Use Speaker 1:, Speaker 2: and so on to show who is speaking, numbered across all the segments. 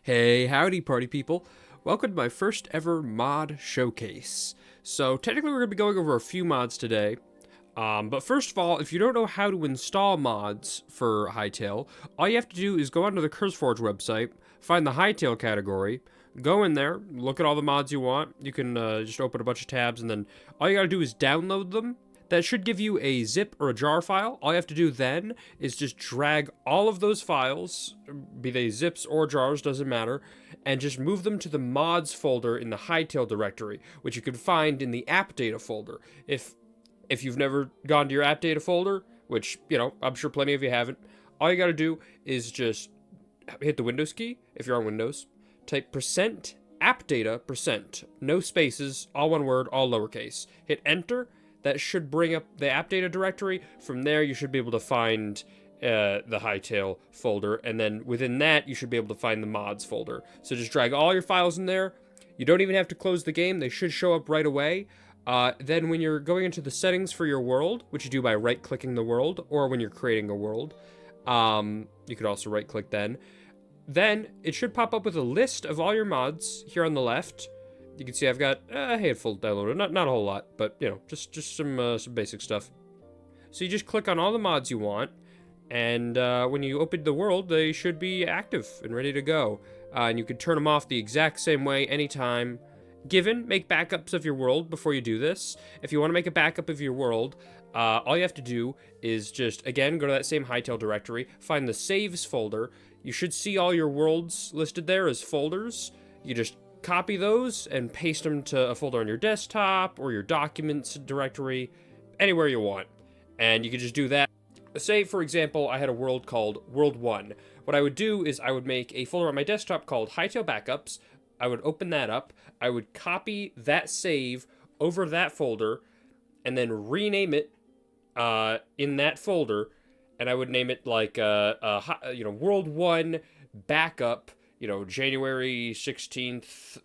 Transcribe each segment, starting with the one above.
Speaker 1: Hey, howdy party people. Welcome to my first ever mod showcase. So technically we're going to be going over a few mods today. But first of all, if you don't know how to install mods for Hytale, all you have to do is go onto the CurseForge website, find the Hytale category, go in there, look at all the mods you want. You can just open a bunch of tabs and then all you got to do is download them. That should give you a zip or a jar file. All you have to do then is just drag all of those files, be they zips or jars, doesn't matter, and just move them to the mods folder in the Hytale directory, which you can find in the app data folder. If you've never gone to your app data folder, which, you know, I'm sure plenty of you haven't, all you gotta do is just hit the Windows key, if you're on Windows, type %appdata%, no spaces, all one word, all lowercase. Hit enter. That should bring up the app data directory. From there, you should be able to find the Hytale folder, and then within that, you should be able to find the mods folder. So just drag all your files in there. You don't even have to close the game. They should show up right away. Then when you're going into the settings for your world, which you do by right-clicking the world, or when you're creating a world, you could also right-click then. Then it should pop up with a list of all your mods here on the left. You can see I've got a handful downloaded, not a whole lot, but you know, just some basic stuff. So you just click on all the mods you want, and when you open the world, they should be active and ready to go. And you can turn them off the exact same way anytime. Given, make backups of your world before you do this. If you want to make a backup of your world, all you have to do is just, again, go to that same Hytale directory, find the saves folder. You should see all your worlds listed there as folders. You just copy those and paste them to a folder on your desktop or your documents directory, anywhere you want. And you can just do that. Say, for example, I had a world called World 1. What I would do is I would make a folder on my desktop called Hytale Backups. I would open that up. I would copy that save over that folder and then rename it in that folder. And I would name it like, World 1 Backup, January 16th,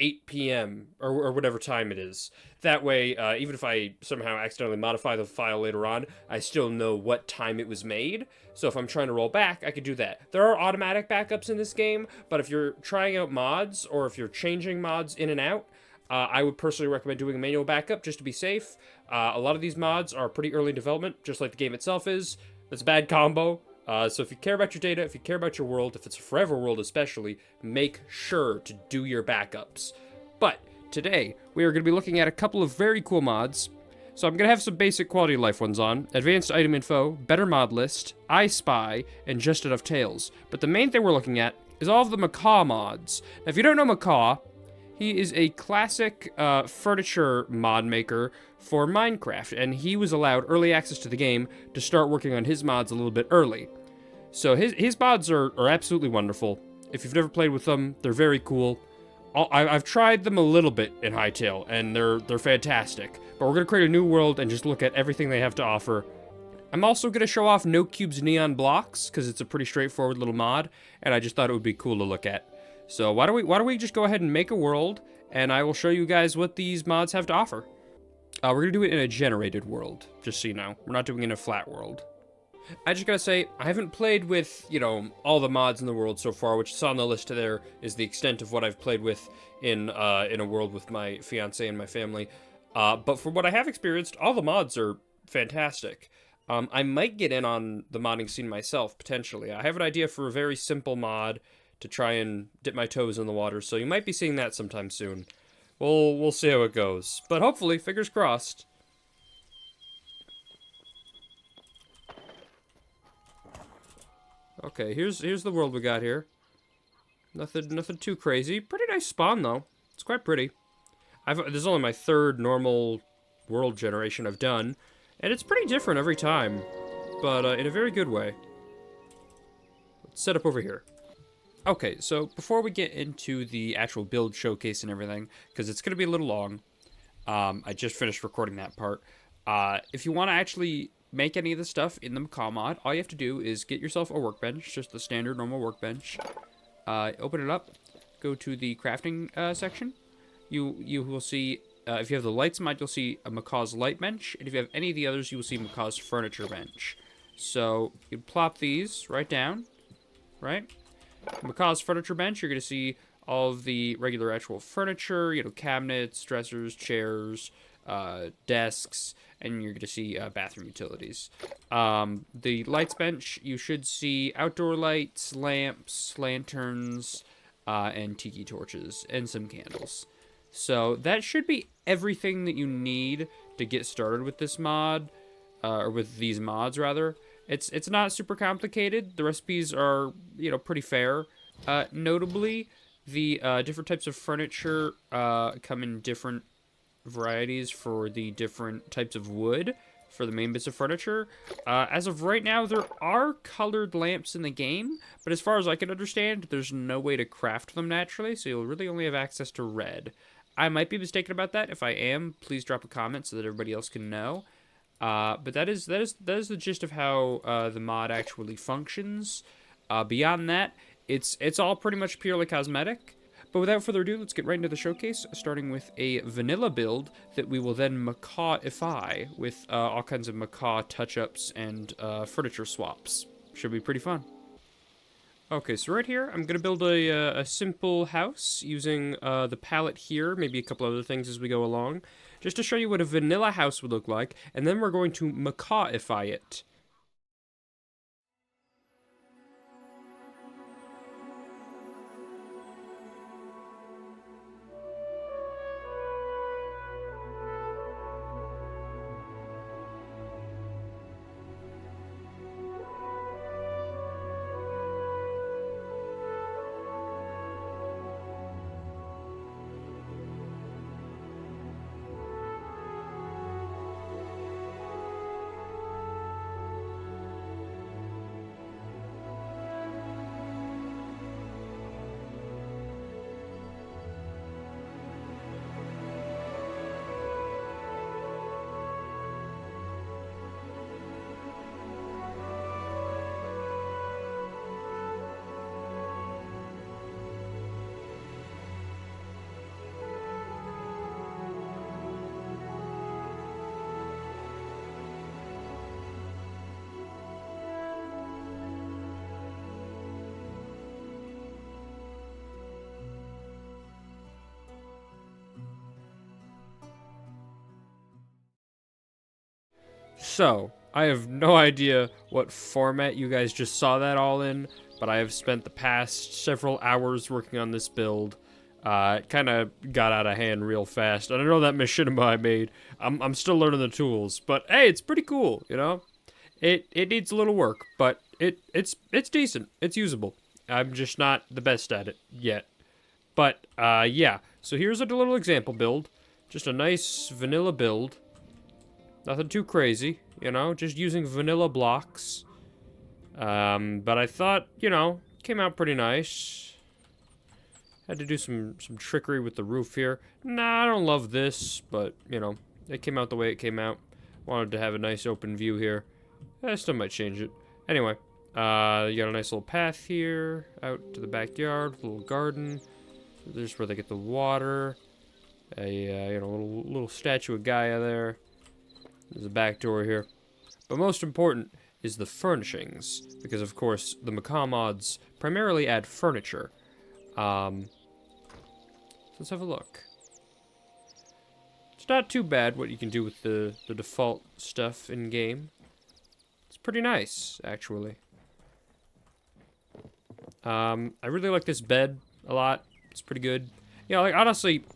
Speaker 1: 8 p.m. or whatever time it is. That way, even if I somehow accidentally modify the file later on, I still know what time it was made. So if I'm trying to roll back, I could do that. There are automatic backups in this game, but if you're trying out mods or if you're changing mods in and out, I would personally recommend doing a manual backup just to be safe. A lot of these mods are pretty early in development, just like the game itself is. That's a bad combo. So if you care about your data, if you care about your world, if it's a forever world especially, make sure to do your backups. But today, we are going to be looking at a couple of very cool mods. So I'm going to have some basic quality of life ones on, advanced item info, better mod list, I Spy, and just enough tails. But the main thing we're looking at is all of the Macaw mods. Now if you don't know Macaw, he is a classic furniture mod maker for Minecraft, and he was allowed early access to the game to start working on his mods a little bit early. So his mods are absolutely wonderful. If you've never played with them, they're very cool. I've tried them a little bit in Hytale, and they're fantastic. But we're going to create a new world and just look at everything they have to offer. I'm also going to show off NoCube's neon blocks, because it's a pretty straightforward little mod, and I just thought it would be cool to look at. So why don't we just go ahead and make a world, and I will show you guys what these mods have to offer. We're going to do it in a generated world, just so you know. We're not doing it in a flat world. I just gotta say, I haven't played with, all the mods in the world so far, which is on the list there is the extent of what I've played with in a world with my fiance and my family. But from what I have experienced, all the mods are fantastic. I might get in on the modding scene myself, potentially. I have an idea for a very simple mod to try and dip my toes in the water, so you might be seeing that sometime soon. We'll see how it goes. But hopefully, fingers crossed. Okay, here's the world we got here. Nothing too crazy. Pretty nice spawn though. It's quite pretty. This is only my third normal world generation I've done, and it's pretty different every time, but in a very good way. Let's set up over here. Okay, so before we get into the actual build showcase and everything, because it's going to be a little long, I just finished recording that part. If you want to actually make any of the stuff in the Macaw mod, all you have to do is get yourself a workbench, just the standard normal workbench. Open it up, go to the crafting section. You will see, if you have the lights mod, you'll see a Macaw's light bench, and if you have any of the others, you will see Macaw's furniture bench. So you plop these right down, right? Macaw's furniture bench, you're going to see all of the regular actual furniture, you know, cabinets, dressers, chairs, desks, and you're going to see bathroom utilities. The lights bench, you should see outdoor lights, lamps, lanterns, and tiki torches, and some candles. So that should be everything that you need to get started with this mod, or with these mods rather. It's not super complicated. The recipes are, you know, pretty fair. Notably, the different types of furniture come in different varieties for the different types of wood for the main bits of furniture. As of right now, there are colored lamps in the game, but as far as I can understand, there's no way to craft them naturally, so you'll really only have access to red. I might be mistaken about that. If I am, please drop a comment so that everybody else can know. But that is the gist of how the mod actually functions. Beyond that, it's all pretty much purely cosmetic. But without further ado, let's get right into the showcase, starting with a vanilla build that we will then Macawify with all kinds of Macaw touch-ups and furniture swaps. Should be pretty fun. Okay, so right here, I'm going to build a simple house using the palette here, maybe a couple other things as we go along, just to show you what a vanilla house would look like, and then we're going to Macawify it. So, I have no idea what format you guys just saw that all in, but I have spent the past several hours working on this build. It kind of got out of hand real fast. And I know that machinima I made, I'm still learning the tools, but hey, it's pretty cool, you know? It needs a little work, but it's decent. It's usable. I'm just not the best at it yet. But, yeah. So here's a little example build. Just a nice vanilla build. Nothing too crazy, you know, just using vanilla blocks. But I thought, you know, came out pretty nice. Had to do some trickery with the roof here. Nah, I don't love this, but, you know, it came out the way it came out. Wanted to have a nice open view here. I still might change it. Anyway, you got a nice little path here, out to the backyard, little garden. There's where they get the water. A, you know, little statue of Gaia there. There's a back door here. But most important is the furnishings, because of course the Macaw mods primarily add furniture. So let's have a look. It's not too bad what you can do with the default stuff in game. It's pretty nice, actually. I really like this bed a lot. It's pretty good. You know, like honestly,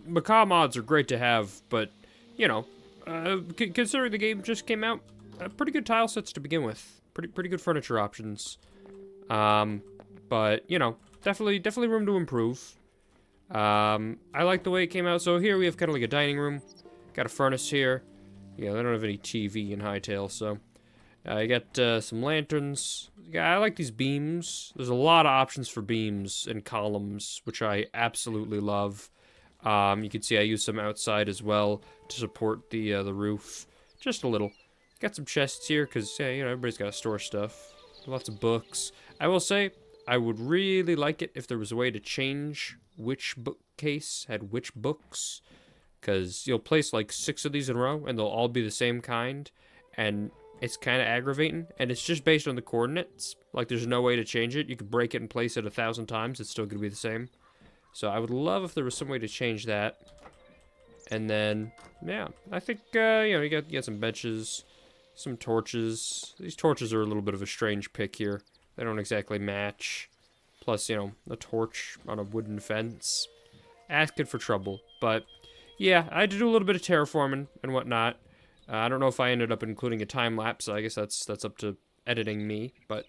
Speaker 1: Macaw mods are great to have, but you know. Considering the game just came out, pretty good tile sets to begin with. Pretty good furniture options. But, you know, definitely room to improve. I like the way it came out. So here we have kind of like a dining room. Got a furnace here. Yeah, they don't have any TV in Hytale, so. I got some lanterns. Yeah, I like these beams. There's a lot of options for beams and columns, which I absolutely love. You can see I use some outside as well to support the roof, just a little. Got some chests here because yeah, you know, everybody's got to store stuff. Lots of books. I will say I would really like it if there was a way to change which bookcase had which books, because you'll place like 6 of these in a row and they'll all be the same kind, and it's kind of aggravating, and it's just based on the coordinates. Like, there's no way to change it. You could break it and place it 1,000 times. It's still going to be the same. So I would love if there was some way to change that. And then, yeah, I think, you know, you got some benches, some torches. These torches are a little bit of a strange pick here. They don't exactly match. Plus, you know, a torch on a wooden fence. Asking for trouble. But, yeah, I had to do a little bit of terraforming and whatnot. I don't know if I ended up including a time lapse. So I guess that's up to editing me. But,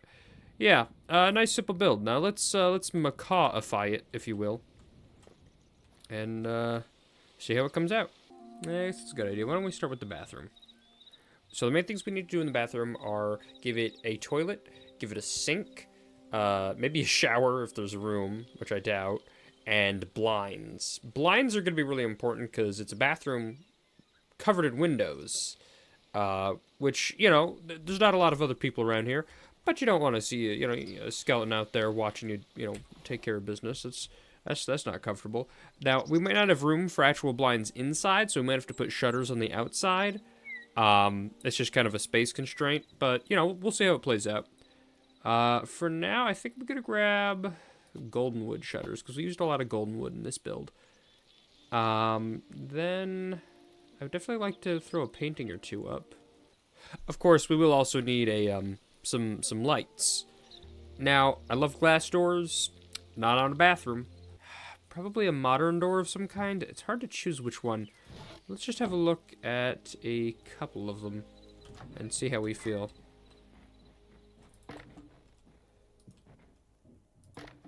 Speaker 1: yeah, nice simple build. Now let's Macawify it, if you will. And, see how it comes out. That's a good idea. Why don't we start with the bathroom? So the main things we need to do in the bathroom are give it a toilet, give it a sink, maybe a shower if there's a room, which I doubt, and blinds. Blinds are going to be really important because it's a bathroom covered in windows, which, you know, there's not a lot of other people around here, but you don't want to see, you know, a skeleton out there watching you, you know, take care of business. That's not comfortable. Now, we might not have room for actual blinds inside, so we might have to put shutters on the outside. It's just kind of a space constraint, but, you know, we'll see how it plays out. For now, I think we're going to grab golden wood shutters, because we used a lot of golden wood in this build. Then I would definitely like to throw a painting or two up. Of course, we will also need a, some lights. Now, I love glass doors, not on a bathroom. Probably a modern door of some kind. It's hard to choose which one. Let's just have a look at a couple of them and see how we feel.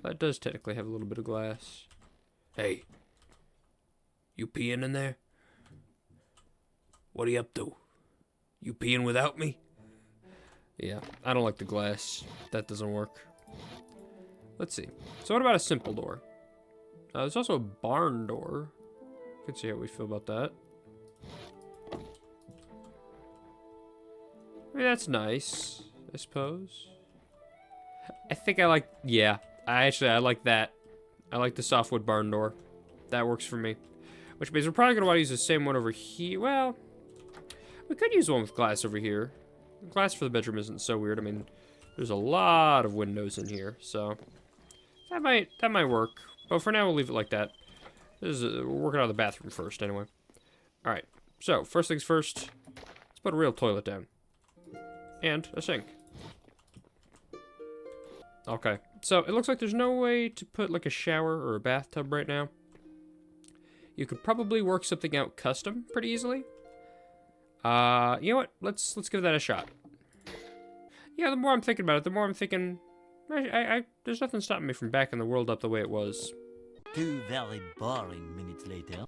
Speaker 1: That does technically have a little bit of glass. Hey, you peeing in there? What are you up to? You peeing without me? Yeah, I don't like the glass. That doesn't work. Let's see. So what about a simple door? There's also a barn door. Let's see how we feel about that. I mean, that's nice, I suppose. I think I like, yeah, I like that. I like the softwood barn door. That works for me. Which means we're probably going to want to use the same one over here. Well, we could use one with glass over here. Glass for the bedroom isn't so weird. I mean, there's a lot of windows in here, so that might work. But for now, we'll leave it like that. We're working on the bathroom first, anyway. All right. So first things first. Let's put a real toilet down and a sink. Okay. So it looks like there's no way to put like a shower or a bathtub right now. You could probably work something out custom pretty easily. You know what? Let's give that a shot. Yeah, the more I'm thinking about it, the more I'm thinking, there's nothing stopping me from backing the world up the way it was.
Speaker 2: 2 very boring minutes later.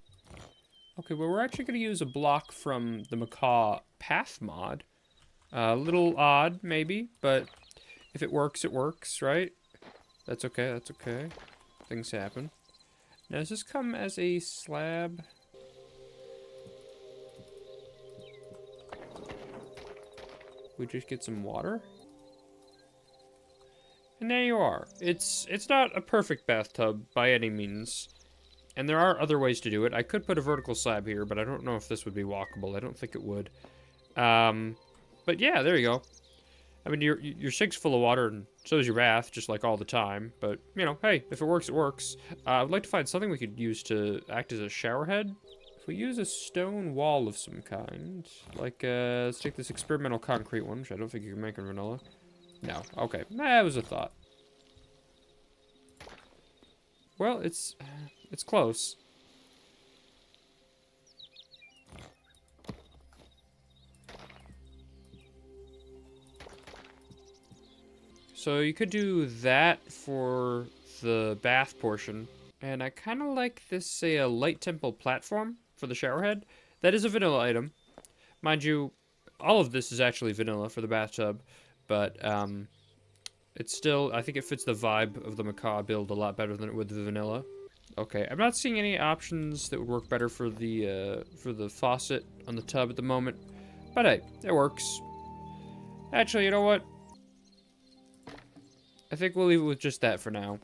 Speaker 1: Okay, well, we're actually going to use a block from the Macaw path mod. A little odd, maybe, but if it works, right? That's okay, that's okay. Things happen. Now, does this come as a slab? We just get some water? And there you are. It's not a perfect bathtub by any means. And there are other ways to do it. I could put a vertical slab here, but I don't know if this would be walkable. I don't think it would. But yeah, there you go. I mean, your sink's full of water, and so is your bath, just like all the time. But, you know, hey, if it works, it works. I would like to find something we could use to act as a shower head. If we use a stone wall of some kind, like, let's take this experimental concrete one, which I don't think you can make in vanilla. No, okay, that was a thought. Well, it's close. So you could do that for the bath portion. And I kind of like this, say, a light tempo platform for the shower head. That is a vanilla item. Mind you, all of this is actually vanilla for the bathtub. But it's still, I think it fits the vibe of the Macaw build a lot better than it would the vanilla. Okay, I'm not seeing any options that would work better for the faucet on the tub at the moment. But hey, it works. Actually, you know what? I think we'll leave it with just that for now.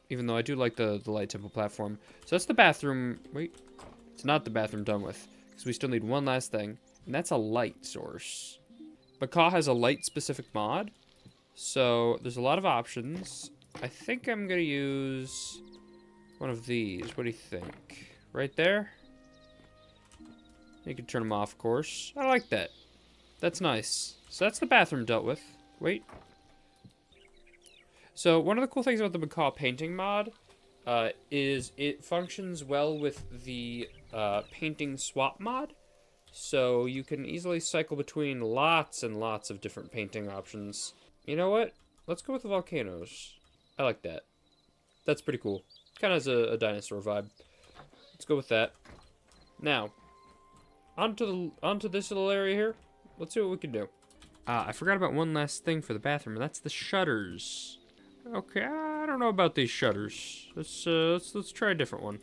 Speaker 1: Even though I do like the light tempo platform. So that's the bathroom. Wait, it's not the bathroom done with. Because we still need one last thing. And that's a light source. Macaw has a light-specific mod, so there's a lot of options. I think I'm gonna use one of these. What do you think? Right there? You can turn them off, of course. I like that. That's nice. So that's the bathroom dealt with. Wait. So one of the cool things about the Macaw painting mod is it functions well with the painting swap mod. So you can easily cycle between lots and lots of different painting options. You know what? Let's go with the volcanoes. I like that. That's pretty cool. Kind of has a dinosaur vibe. Let's go with that. Now, onto this little area here. Let's see what we can do. I forgot about one last thing for the bathroom, and that's the shutters. Okay, I don't know about these shutters. Let's try a different one.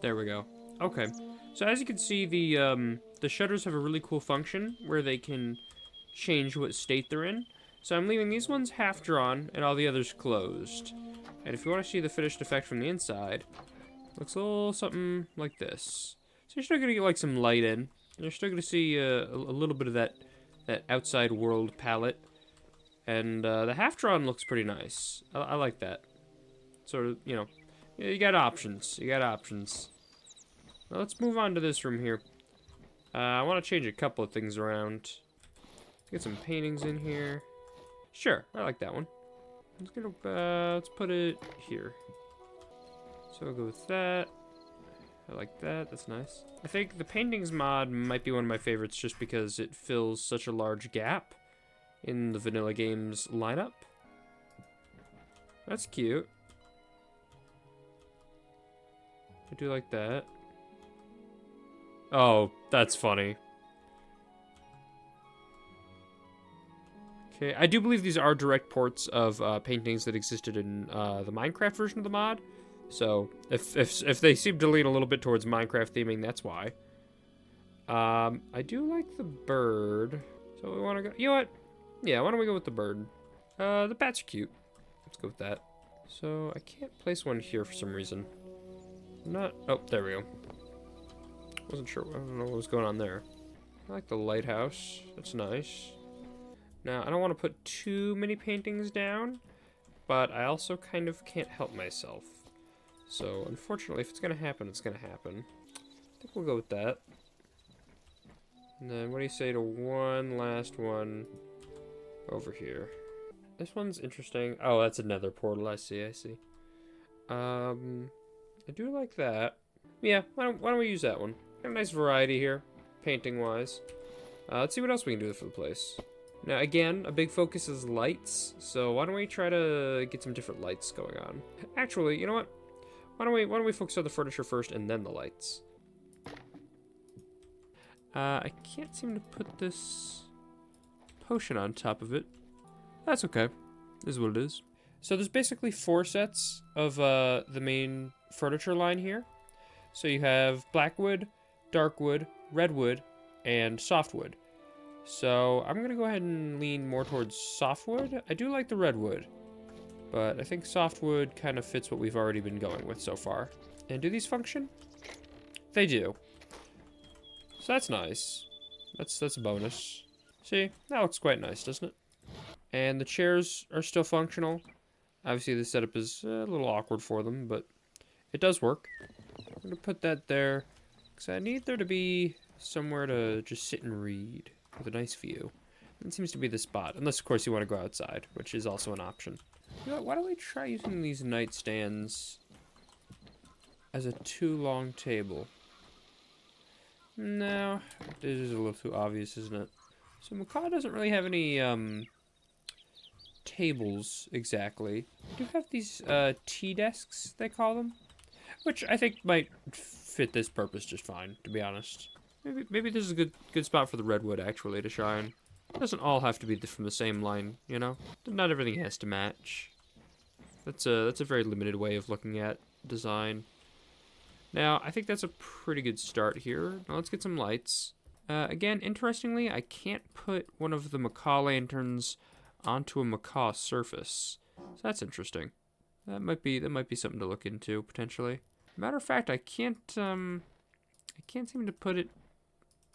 Speaker 1: There we go. Okay, so as you can see, the shutters have a really cool function where they can change what state they're in. So I'm leaving these ones half drawn and all the others closed. And if you want to see the finished effect from the inside, it looks a little something like this. So you're still gonna get like some light in. You're still gonna see a little bit of that outside world palette. And the half drawn looks pretty nice. I like that. Sort of, you know, you got options. You got options. Now let's move on to this room here. I want to change a couple of things around. Get some paintings in here. Sure, I like that one. Let's put it here. So I'll go with that. I like that. That's nice. I think the paintings mod might be one of my favorites just because it fills such a large gap in the vanilla games lineup. That's cute. I do like that. Oh, that's funny. Okay, I do believe these are direct ports of paintings that existed in the Minecraft version of the mod. So if they seem to lean a little bit towards Minecraft theming, that's why. I do like the bird. So we want to go. You know what? Yeah, why don't we go with the bird? The bats are cute. Let's go with that. So I can't place one here for some reason. Not. Oh, there we go. Wasn't sure. I don't know what was going on there. I like the lighthouse. That's nice. Now I don't want to put too many paintings down, but I also kind of can't help myself. So unfortunately, if it's gonna happen, it's gonna happen. I think we'll go with that. And then what do you say to one last one over here? This one's interesting. Oh, that's another portal. I see. I do like that. Yeah, why don't we use that one? Got a nice variety here, painting-wise. Let's see what else we can do for the place. Now, again, a big focus is lights, so why don't we try to get some different lights going on? Actually, you know what? Why don't we focus on the furniture first and then the lights? I can't seem to put this potion on top of it. That's okay. This is what it is. So there's basically 4 sets of the main furniture line here. So you have blackwood, darkwood, redwood, and softwood. So I'm gonna go ahead and lean more towards softwood. I do like the redwood, but I think softwood kind of fits what we've already been going with so far. And do these function? They do. So that's nice. That's a bonus. See, that looks quite nice, doesn't it? And the chairs are still functional. Obviously the setup is a little awkward for them, but it does work. I'm gonna put that there, because I need there to be somewhere to just sit and read with a nice view. And it seems to be the spot, unless of course you want to go outside, which is also an option. You know what, why don't we try using these nightstands as a too long table? No, this is a little too obvious, isn't it? So Macaw doesn't really have any tables exactly. We do have these tea desks, they call them, which I think might fit this purpose just fine, to be honest. Maybe this is a good spot for the redwood actually to shine. It doesn't all have to be from the same line, you know. Not everything has to match. That's a very limited way of looking at design. Now, I think that's a pretty good start here. Now let's get some lights. Again, interestingly, I can't put one of the Macaw lanterns onto a Macaw surface. So that's interesting. That might be something to look into potentially. Matter of fact, I can't seem to put it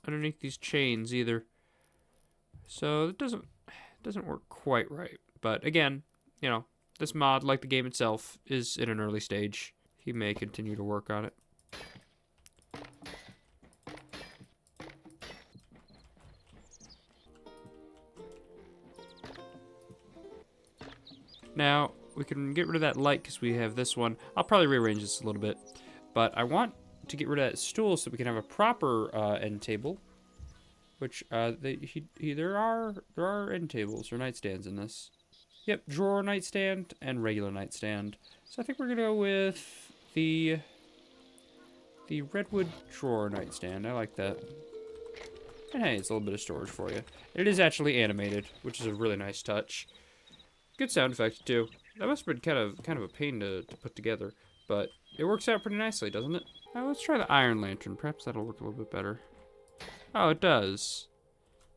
Speaker 1: underneath these chains either. So it doesn't work quite right. But again, you know, this mod, like the game itself, is in an early stage. He may continue to work on it. Now, we can get rid of that light because we have this one. I'll probably rearrange this a little bit. But I want to get rid of that stool so we can have a proper end table. Which, there are end tables or nightstands in this. Yep, drawer nightstand and regular nightstand. So I think we're going to go with the redwood drawer nightstand. I like that. And hey, it's a little bit of storage for you. It is actually animated, which is a really nice touch. Good sound effect too. That must have been kind of a pain to put together, but it works out pretty nicely, doesn't it? Now let's try the iron lantern. Perhaps that'll work a little bit better. Oh, it does.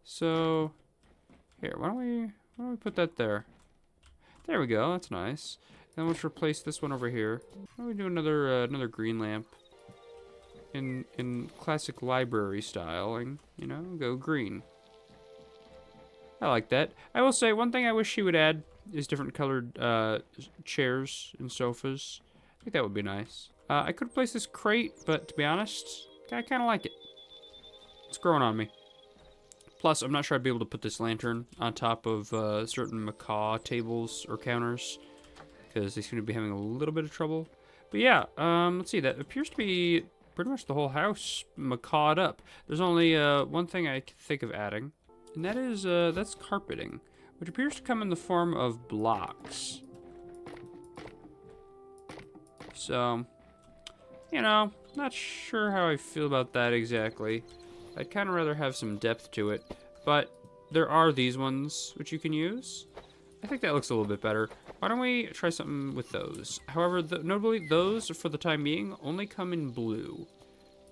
Speaker 1: So here, why don't we put that there? There we go. That's nice. Then let's replace this one over here. Why don't we do another green lamp in classic library styling? You know, go green. I like that. I will say one thing I wish she would add is different colored chairs and sofas. I think that would be nice. I could place this crate, but to be honest, I kind of like it. It's growing on me. Plus, I'm not sure I'd be able to put this lantern on top of certain macaw tables or counters, because they seem to be having a little bit of trouble. But yeah, let's see. That appears to be pretty much the whole house macawed up. There's only one thing I can think of adding, and that is that's carpeting, which appears to come in the form of blocks. So, you know, not sure how I feel about that exactly. I'd kind of rather have some depth to it, but there are these ones which you can use. I think that looks a little bit better. Why don't we try something with those? However, notably, those, for the time being, only come in blue.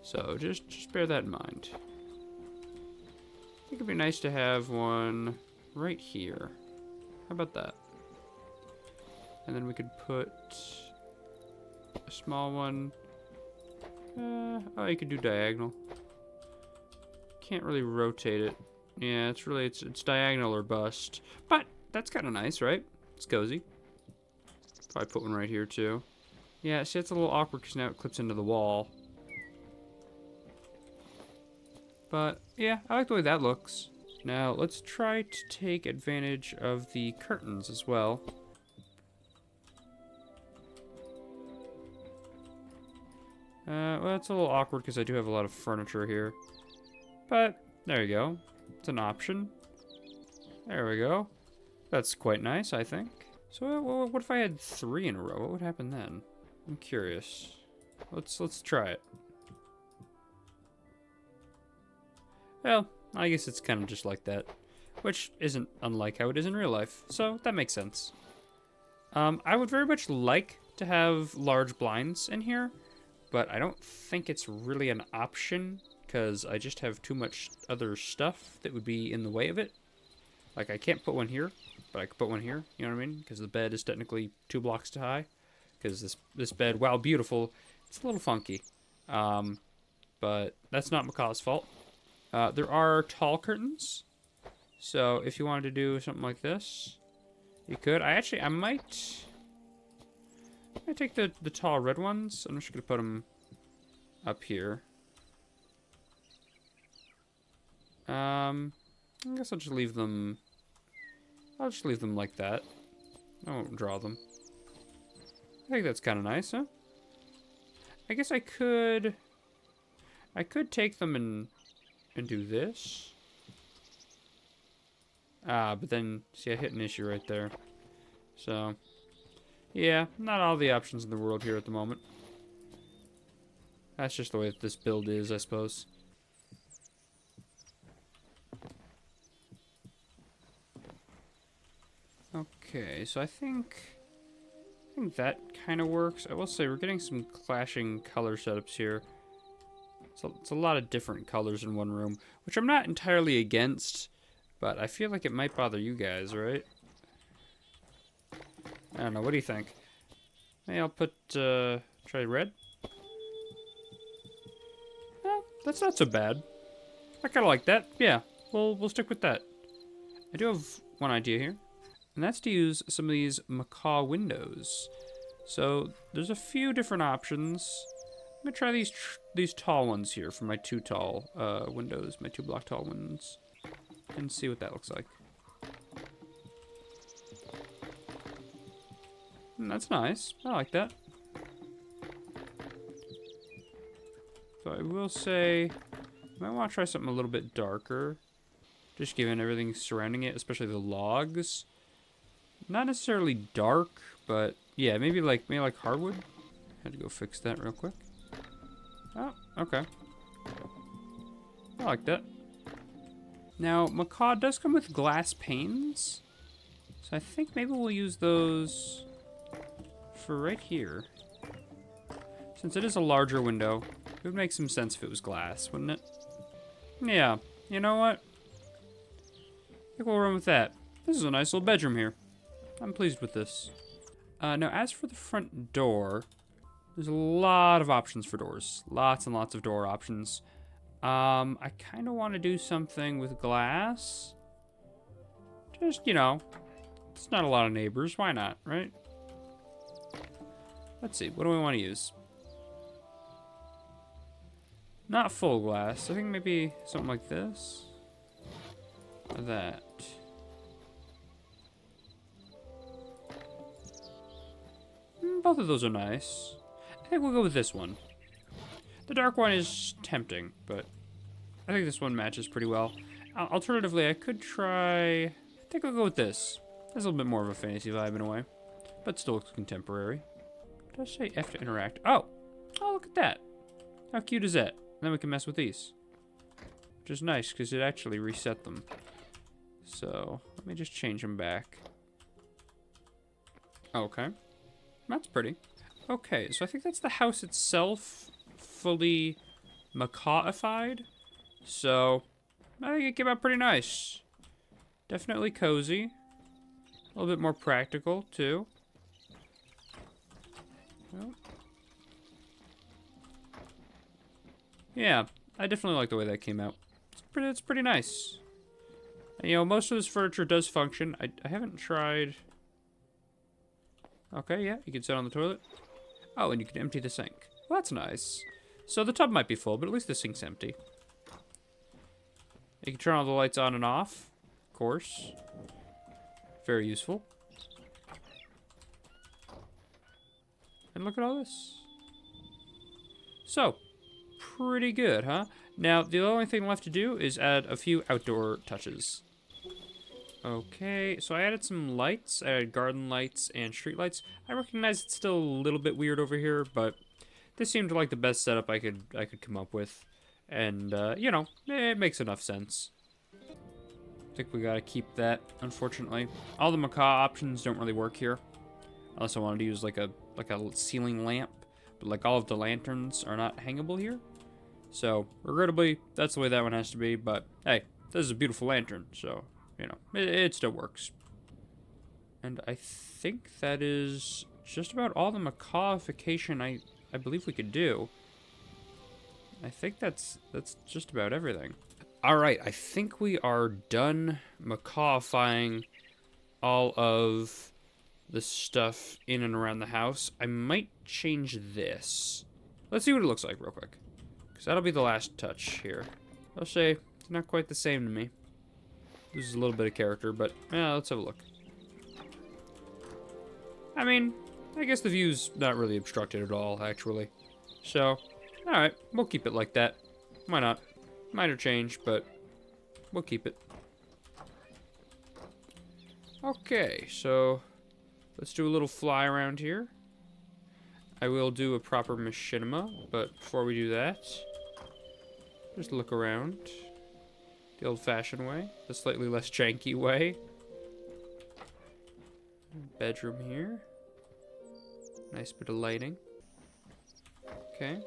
Speaker 1: So just bear that in mind. I think it'd be nice to have one right here. How about that? And then we could put a small one. Oh, you could do diagonal. Can't really rotate it. Yeah, it's diagonal or bust. But that's kind of nice, right? It's cozy. Probably put one right here too. Yeah, see, it's a little awkward because now it clips into the wall. But yeah, I like the way that looks. Now let's try to take advantage of the curtains as well. Well, it's a little awkward because I do have a lot of furniture here. But there you go. It's an option. There we go. That's quite nice, I think. So what if I had 3 in a row? What would happen then? I'm curious. Let's try it. Well, I guess it's kind of just like that, which isn't unlike how it is in real life, so that makes sense. I would very much like to have large blinds in here, but I don't think it's really an option because I just have too much other stuff that would be in the way of it. Like, I can't put one here, but I could put one here, you know what I mean? Because the bed is technically 2 blocks too high. Because this bed, while beautiful, it's a little funky. But that's not Macaw's fault. There are tall curtains. So if you wanted to do something like this, you could. I might take the tall red ones. I'm just going to put them up here. I guess I'll just leave them. I'll just leave them like that. I won't draw them. I think that's kind of nice, huh? I guess I could take them and do this. But then, see, I hit an issue right there. So, yeah, not all the options in the world here at the moment. That's just the way that this build is, I suppose. Okay, so I think that kind of works. I will say we're getting some clashing color setups here. It's a lot of different colors in one room, which I'm not entirely against, but I feel like it might bother you guys, right? I don't know. What do you think? Maybe I'll put try red. Well, that's not so bad. I kind of like that. Yeah, we'll stick with that.
Speaker 3: I do have one idea here, and that's to use some of these macaw windows. So there's a few different options. I'm gonna try these tall ones here for my two tall windows, my 2 block tall ones, and see what that looks like. That's nice. I like that. So I will say, I might want to try something a little bit darker, just given everything surrounding it, especially the logs. Not necessarily dark, but yeah, maybe like hardwood. Had to go fix that real quick. Oh, okay. I like that. Now, Macaw does come with glass panes, so I think maybe we'll use those for right here. Since it is a larger window, it would make some sense if it was glass, wouldn't it? Yeah, you know what? I think we'll run with that. This is a nice little bedroom here. I'm pleased with this. Now, as for the front door, there's a lot of options for doors. Lots and lots of door options. I kind of want to do something with glass. Just, you know, it's not a lot of neighbors. Why not, right? Let's see. What do we want to use? Not full glass. I think maybe something like this. Or that. Both of those are nice. I think we'll go with this one. The dark one is tempting, but I think this one matches pretty well. Alternatively, I could try... I think I'll go with this. There's a little bit more of a fantasy vibe in a way, but still looks contemporary. Did I say F to interact? Oh! Oh, look at that. How cute is that? Then we can mess with these. Which is nice, because it actually reset them. So, let me just change them back. Okay. That's pretty. Okay, so I think that's the house itself fully macawified. So, I think it came out pretty nice. Definitely cozy. A little bit more practical, too. Well, yeah, I definitely like the way that came out. It's pretty nice. And, you know, most of this furniture does function. I haven't tried... Okay, yeah, you can sit on the toilet. Oh, and you can empty the sink. Well, that's nice. So the tub might be full, but at least the sink's empty. You can turn all the lights on and off, of course. Very useful. And look at all this. So, pretty good, huh? Now, the only thing left to do is add a few outdoor touches. Okay, so I added some lights. I added garden lights and street lights. I recognize it's still a little bit weird over here, but this seemed like the best setup I could come up with. And, you know, it makes enough sense. I think we gotta keep that, unfortunately. All the macaw options don't really work here. Unless I wanted to use like a ceiling lamp. But like all of the lanterns are not hangable here. So, regrettably, that's the way that one has to be. But, hey, this is a beautiful lantern, so... You know, it still works. And I think that is just about all the macawification I believe we could do. I think that's just about everything. Alright, I think we are done macawifying all of the stuff in and around the house. I might change this. Let's see what it looks like real quick. Because that'll be the last touch here. I'll say it's not quite the same to me. This is a little bit of character, but yeah, let's have a look. I mean, I guess the view's not really obstructed at all, actually. So, alright, we'll keep it like that. Why not? Minor change, but we'll keep it. Okay, so let's do a little fly around here. I will do a proper machinima, but before we do that, just look around. The old-fashioned way, the slightly less janky way. Bedroom here. Nice bit of lighting. Okay.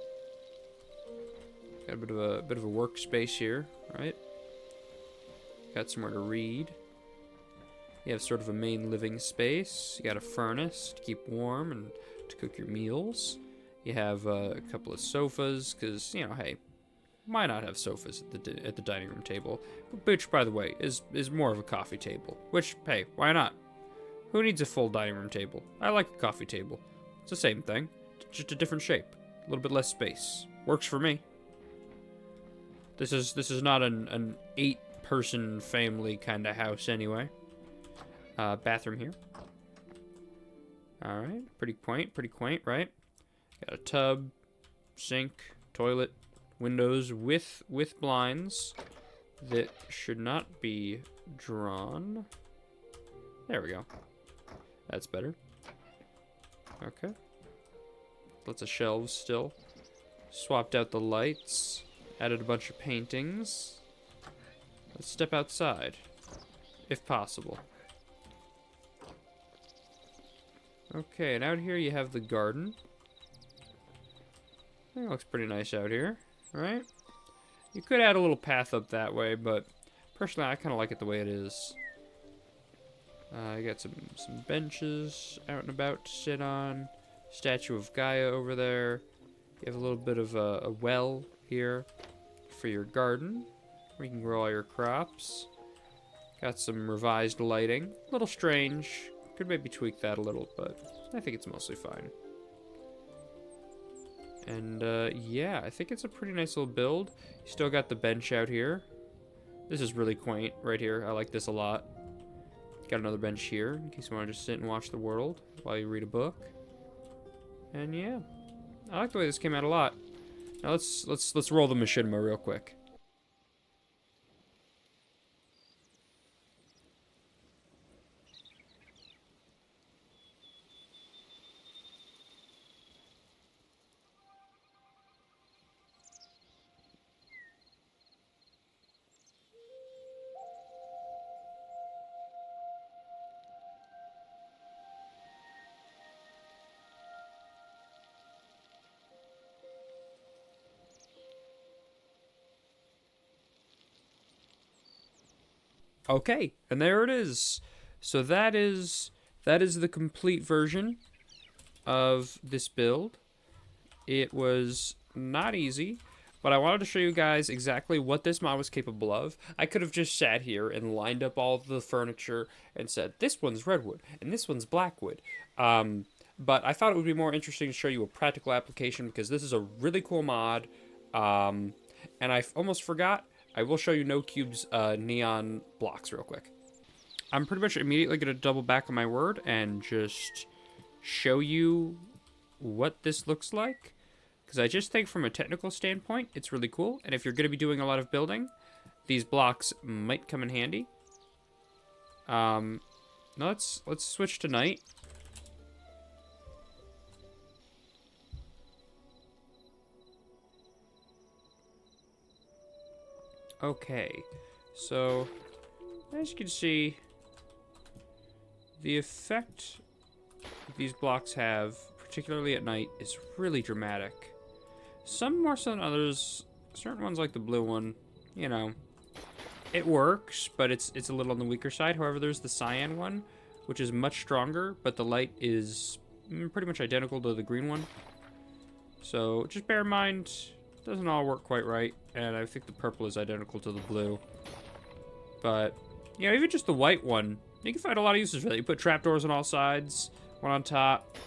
Speaker 3: Got a bit of a workspace here, right? Got somewhere to read. You have sort of a main living space. You got a furnace to keep warm and to cook your meals. You have a couple of sofas, because, you know, hey, Why not have sofas at the dining room table? Which, by the way, is more of a coffee table. Which, hey, why not? Who needs a full dining room table? I like a coffee table. It's the same thing, just a different shape, a little bit less space. Works for me. This is not an 8-person family kind of house anyway. Bathroom here. All right, pretty quaint, right? Got a tub, sink, toilet, windows with blinds that should not be drawn. There we go. That's better. Okay. Lots of shelves still. Swapped out the lights. Added a bunch of paintings. Let's step outside, if possible. Okay, and out here you have the garden. I think it looks pretty nice out here, right? You could add a little path up that way, but personally I kind of like it the way it is. You got some benches out and about to sit on. Statue of Gaia over there. You have a little bit of a well here for your garden, where you can grow all your crops. Got some revised lighting. A little strange. Could maybe tweak that a little, but I think it's mostly fine. And yeah, I think it's a pretty nice little build. You still got the bench out here. This is really quaint right here. I like this a lot. Got another bench here in case you want to just sit and watch the world while you read a book. And yeah, I like the way this came out a lot. Now let's roll the machinima real quick. Okay, and there it is. So that is the complete version of this build. It was not easy, but I wanted to show you guys exactly what this mod was capable of. I could have just sat here and lined up all of the furniture and said, this one's redwood, and this one's blackwood. But I thought it would be more interesting to show you a practical application because this is a really cool mod. And I almost forgot, I will show you NoCube's neon blocks real quick. I'm pretty much immediately going to double back on my word and just show you what this looks like. Because I just think from a technical standpoint, it's really cool. And if you're going to be doing a lot of building, these blocks might come in handy. Now let's switch to night. Okay, so as you can see, the effect these blocks have, particularly at night, is really dramatic. Some more so than others. Certain ones, like the blue one, you know, it works, but it's a little on the weaker side. However, there's the cyan one, which is much stronger, but the light is pretty much identical to the green one. So just bear in mind, doesn't all work quite right, and I think the purple is identical to the blue. But, you know, even just the white one, you can find a lot of uses for that. You put trapdoors on all sides, one on top.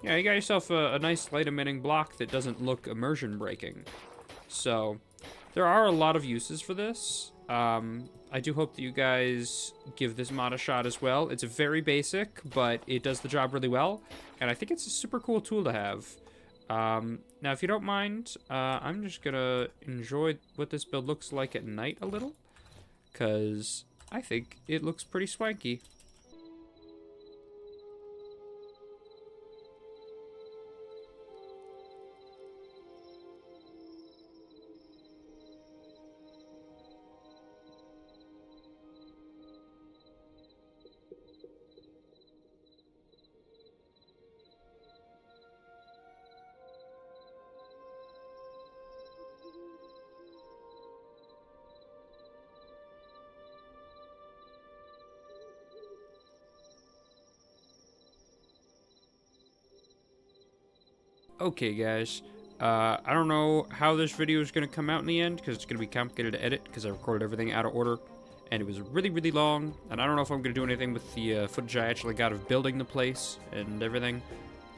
Speaker 3: Yeah, you got yourself a nice light-emitting block that doesn't look immersion-breaking. So, there are a lot of uses for this. I do hope that you guys give this mod a shot as well. It's very basic, but it does the job really well, and I think it's a super cool tool to have. Now, if you don't mind, I'm just gonna enjoy what this build looks like at night a little, because I think it looks pretty swanky. Okay, guys, I don't know how this video is going to come out in the end, because it's going to be complicated to edit, because I recorded everything out of order, and it was really, really long, and I don't know if I'm going to do anything with the footage I actually got of building the place and everything,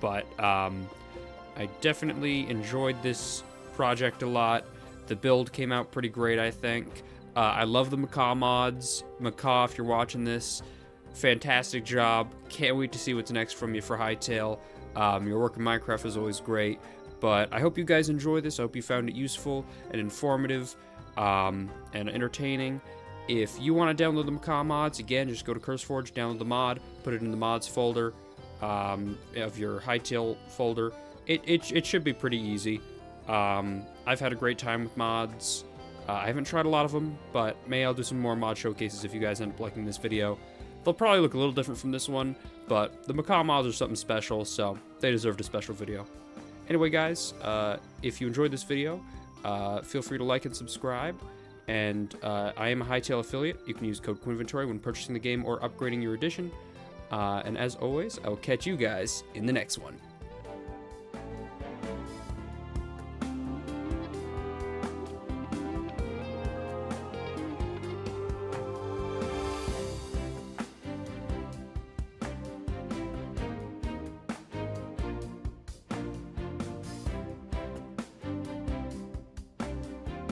Speaker 3: but I definitely enjoyed this project a lot. The build came out pretty great, I think. I love the Macaw mods. Macaw, if you're watching this, fantastic job. Can't wait to see what's next from you for Hytale. Your work in Minecraft is always great. But I hope you guys enjoy this. I hope you found it useful and informative and entertaining. If you want to download the Macaw mods, again, just go to CurseForge, download the mod, put it in the mods folder of your Hytale folder. It should be pretty easy. I've had a great time with mods. I haven't tried a lot of them, but maybe I'll do some more mod showcases if you guys end up liking this video. They'll probably look a little different from this one, but the Macaw mods are something special, so they deserved a special video. Anyway, guys, if you enjoyed this video, feel free to like and subscribe. And I am a Hytale affiliate. You can use code QUINVENTORY when purchasing the game or upgrading your edition. And as always, I will catch you guys in the next one.